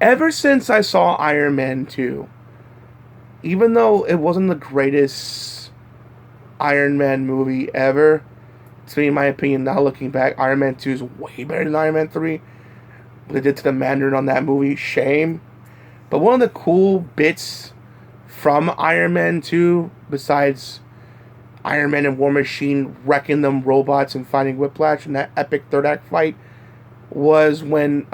Ever since I saw Iron Man 2, even though it wasn't the greatest Iron Man movie ever, to me, in my opinion, now looking back, Iron Man 2 is way better than Iron Man 3. What they did to the Mandarin on that movie, shame. But one of the cool bits from Iron Man 2, besides Iron Man and War Machine wrecking them robots and fighting Whiplash in that epic third act fight, was when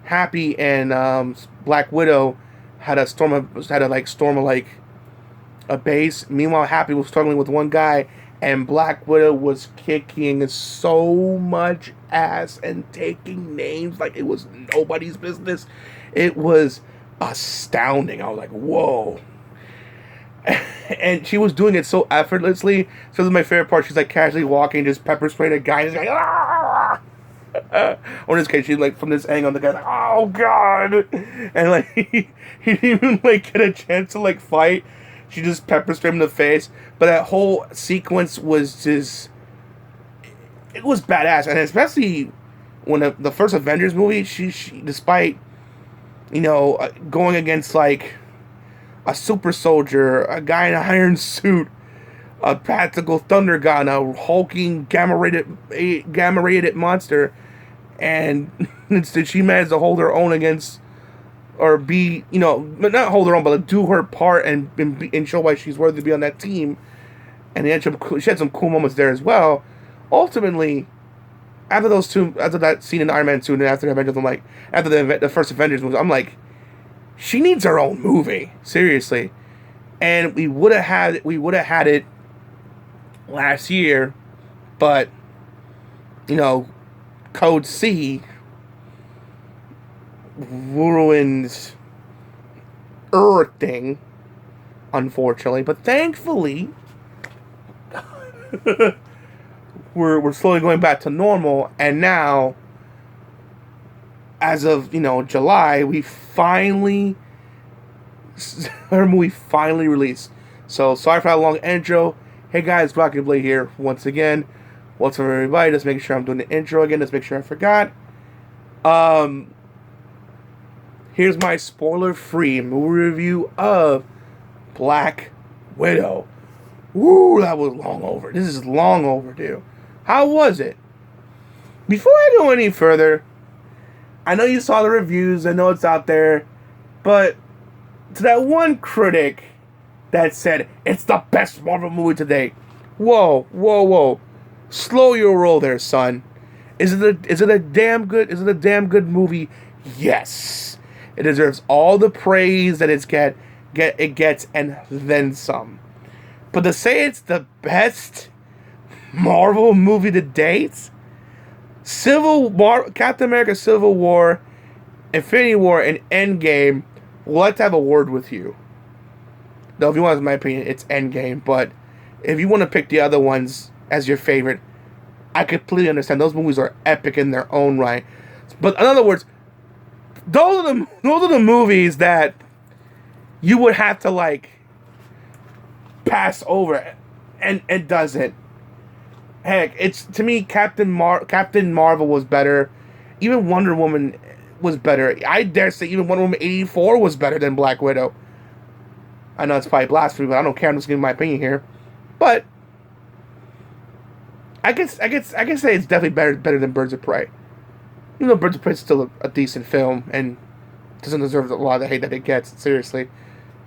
Happy and Black Widow had to storm a base. Meanwhile, Happy was struggling with one guy, and Black Widow was kicking so much ass and taking names like it was nobody's business. It was astounding. I was like, whoa. And she was doing it so effortlessly. So this is my favorite part. She's like casually walking, just pepper spraying a guy. And like, ah! Or in this case, she's like from this angle, and the guy's like, oh god. And like he didn't even like get a chance to like fight. She just pepper sprayed him in the face. But that whole sequence was just, it was badass. And especially when the first Avengers movie, she despite, going against like a super soldier, a guy in an iron suit, a practical thunder gun, a hulking gamma radiated monster, and instead she managed to hold her own against, or be, not hold her own, but do her part and show why she's worthy to be on that team. And she had some cool moments there as well. Ultimately, after that scene in Iron Man 2 and after the Avengers, I'm like, after the first Avengers movie, I'm like, she needs her own movie, seriously. And we would have had it last year, but Code C ruins everything, unfortunately. But thankfully, we're slowly going back to normal, and now, as of July, her movie finally released. So sorry for that long intro. Hey guys, Rockingtheblade here once again. What's up, everybody? Just making sure I'm doing the intro again. Just make sure I forgot. Here's my spoiler-free movie review of Black Widow. Woo, that was long over. This is long overdue. How was it? Before I go any further, I know you saw the reviews. I know it's out there. But to that one critic that said, it's the best Marvel movie today. Whoa. Slow your roll there, son. Is it a damn good movie? Yes. It deserves all the praise that it gets and then some. But to say it's the best Marvel movie to date, Captain America Civil War, Infinity War, and Endgame, we'll like to have a word with you. Though if you want my opinion, it's Endgame. But if you want to pick the other ones as your favorite, I completely understand. Those movies are epic in their own right. But in other words, those are the movies that you would have to like pass over, and it doesn't. Heck, it's, to me, Captain Marvel was better. Even Wonder Woman was better. I dare say even Wonder Woman 84 was better than Black Widow. I know it's probably blasphemy, but I don't care. I'm just giving my opinion here. But I can say it's definitely better than Birds of Prey. Even though Birds of Prey is still a decent film and doesn't deserve a lot of the hate that it gets. Seriously,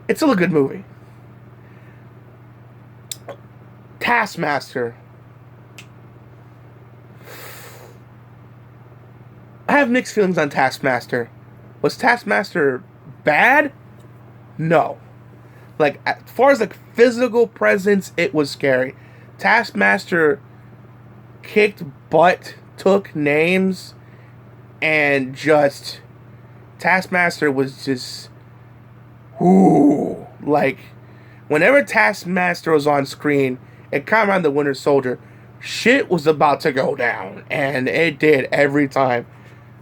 it's still a good movie. Taskmaster. I have mixed feelings on Taskmaster. Was Taskmaster bad? No. Like, as far as like physical presence, it was scary. Taskmaster kicked butt, took names, and just Taskmaster was just like, whenever Taskmaster was on screen, it kind of reminded the Winter Soldier. Shit was about to go down, and it did every time.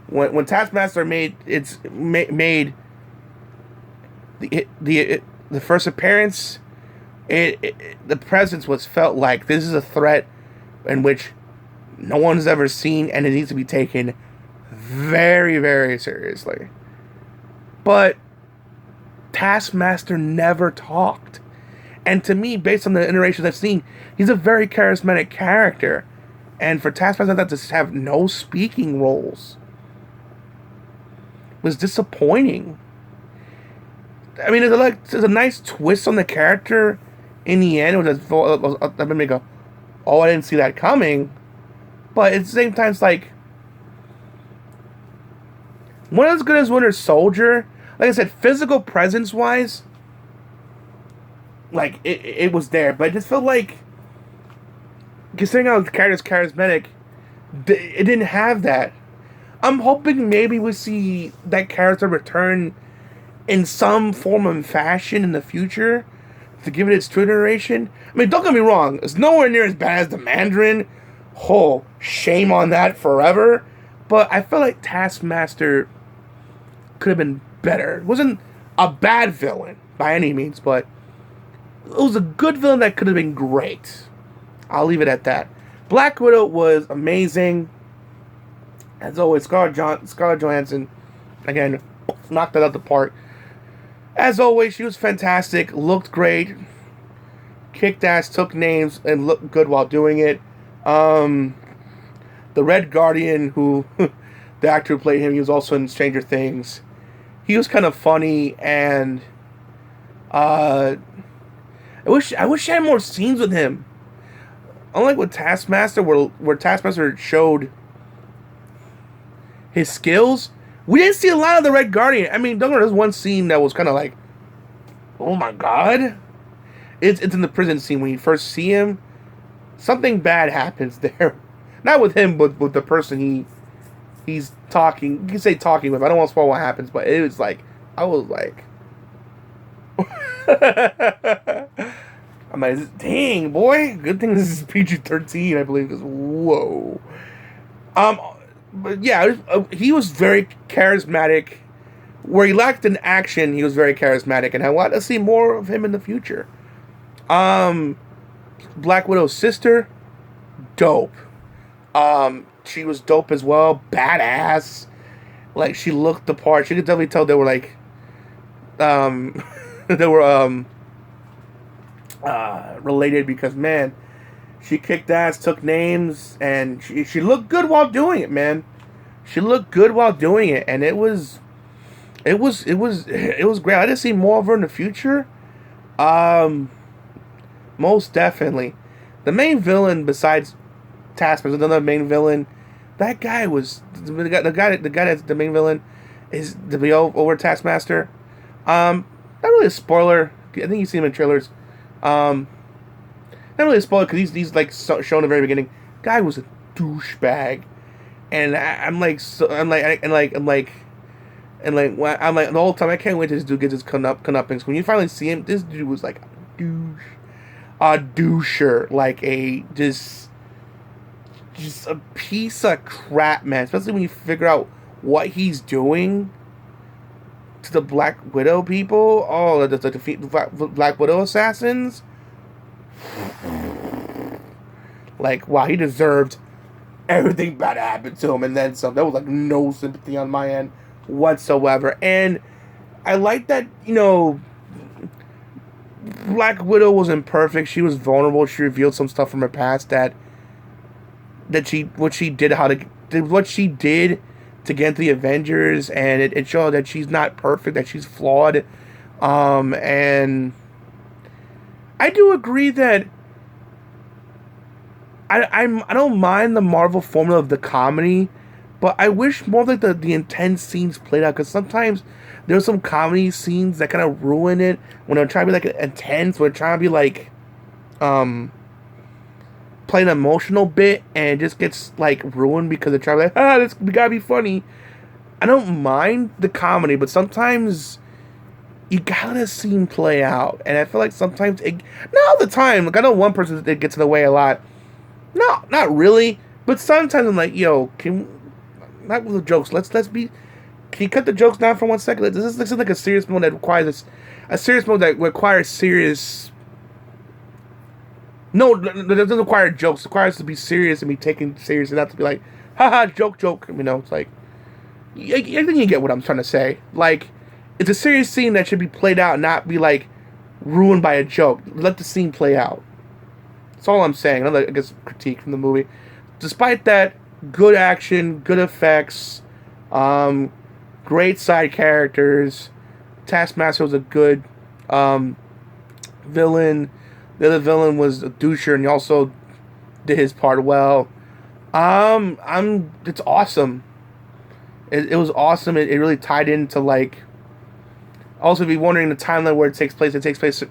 When Taskmaster made the first appearance, the presence was felt like this is a threat in which no one's ever seen, and it needs to be taken very, very seriously. But Taskmaster never talked. And to me, based on the iterations I've seen, he's a very charismatic character. And for Taskmaster to have no speaking roles was disappointing. I mean, there's a nice twist on the character in the end. That made me go, oh, I didn't see that coming. But at the same time, it's like, one as good as Winter Soldier. Like I said, physical presence-wise, like, it was there. But I just felt like, considering how the character's charismatic, it didn't have that. I'm hoping maybe we see that character return in some form and fashion in the future to give it its true iteration. I mean, don't get me wrong, it's nowhere near as bad as the Mandarin. Oh, shame on that forever. But I feel like Taskmaster could have been better. It wasn't a bad villain by any means, but it was a good villain that could have been great. I'll leave it at that. Black Widow was amazing. As always, Scarlett Johansson, again, knocked it out the park. As always, she was fantastic, looked great, kicked ass, took names, and looked good while doing it. The Red Guardian, who the actor who played him, he was also in Stranger Things. He was kind of funny, and I wish I had more scenes with him. Unlike with Taskmaster, where Taskmaster showed his skills, we didn't see a lot of the Red Guardian. I mean, there's one scene that was kind of like, oh my god. It's in the prison scene when you first see him. Something bad happens there. Not with him, but with the person he's talking. You can say talking with. I don't want to spoil what happens, but it was like, I was like, I'm like, dang, boy. Good thing this is PG-13, I believe, because whoa. But yeah, he was very charismatic. Where he lacked in action, he was very charismatic, and I want to see more of him in the future. Black Widow's sister, dope. She was dope as well, badass. Like, she looked the part. You could definitely tell they were like, they were related, because man, she kicked ass, took names, and she looked good while doing it, man. She looked good while doing it, and it was great. I didn't see more of her in the future. Most definitely. The main villain besides Taskmaster, another main villain, that guy was the guy that's the main villain is to be over Taskmaster. Not really a spoiler. I think you see him in trailers. Not really a spoiler because he's like shown in the very beginning. Guy was a douchebag, and I'm like the whole time I can't wait till this dude gets his comeuppance. When you finally see him, this dude was like a doucher, like just a piece of crap, man. Especially when you figure out what he's doing to the Black Widow people. Oh, the Black Widow assassins. Like, wow, he deserved everything bad happened to him, and then some. There was like no sympathy on my end whatsoever. And I like that, Black Widow wasn't perfect. She was vulnerable. She revealed some stuff from her past what she did to get into the Avengers, and it showed that she's not perfect, that she's flawed. And I do agree that I don't mind the Marvel formula of the comedy, but I wish more like the intense scenes played out, because sometimes there's some comedy scenes that kind of ruin it when they're trying to be like intense, when they're trying to be like play an emotional bit, and it just gets like ruined because they're trying to like, we gotta be funny. I don't mind the comedy, but sometimes you gotta let a scene play out, and I feel like sometimes not all the time. Like, I know one person that gets in the way a lot. No, not really, but sometimes I'm like, yo, not with the jokes. Let's be. Can you cut the jokes down for 1 second? This is like a serious mode that requires serious. No, it doesn't require jokes. It requires to be serious and be taken serious, and not to be like, haha, joke. It's like, I think you get what I'm trying to say. Like, it's a serious scene that should be played out, not be like ruined by a joke. Let the scene play out. That's all I'm saying. Another, I guess, critique from the movie. Despite that, good action, good effects, great side characters. Taskmaster was a good villain. The other villain was a doucher, and he also did his part well. It's awesome. It was awesome. It really tied into, like, also, if you're wondering the timeline where it takes place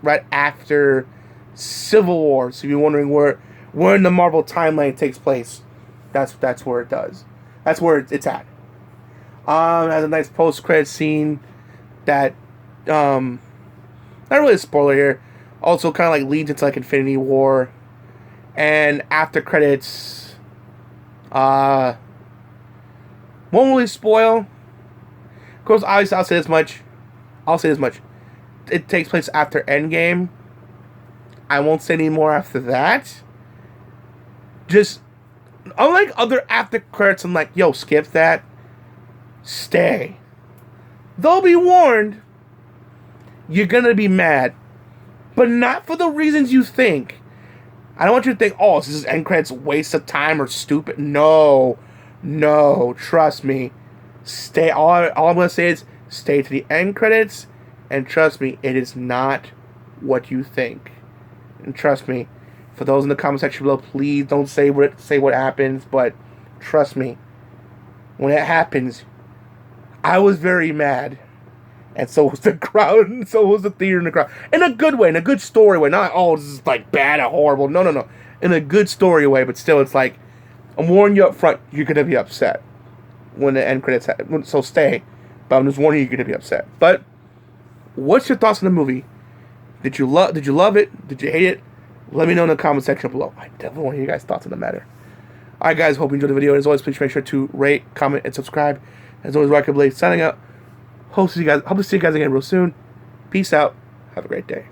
right after Civil War. So if you're wondering where in the Marvel timeline it takes place, that's where it does. That's where it's at. It has a nice post-credit scene that, not really a spoiler here, also kind of like leads into like Infinity War, and after credits, won't really spoil. Of course, obviously, I'll say this much. It takes place after Endgame. I won't say any more after that. Just, unlike other after credits, I'm like, yo, skip that. Stay. They'll be warned. You're gonna be mad. But not for the reasons you think. I don't want you to think, oh, is this end credits waste of time or stupid? No. Trust me. Stay. All I'm gonna say is stay to the end credits, and trust me, it is not what you think. And trust me, for those in the comment section below, please don't say what happens. But trust me, when it happens, I was very mad. And so was the crowd, and so was the theater and the crowd. In a good way, in a good story way. Not, oh, this is like bad and horrible. No. In a good story way, but still, it's like, I'm warning you up front, you're going to be upset when the end credits happen. So stay. But I'm just warning you, you're going to be upset. But, what's your thoughts on the movie? Did you love it? Did you hate it? Let me know in the comment section below. I definitely want to hear your guys' thoughts on the matter. Alright guys, hope you enjoyed the video. As always, please make sure to rate, comment, and subscribe. As always, Rockingtheblade signing out. Hope to see you guys again real soon. Peace out. Have a great day.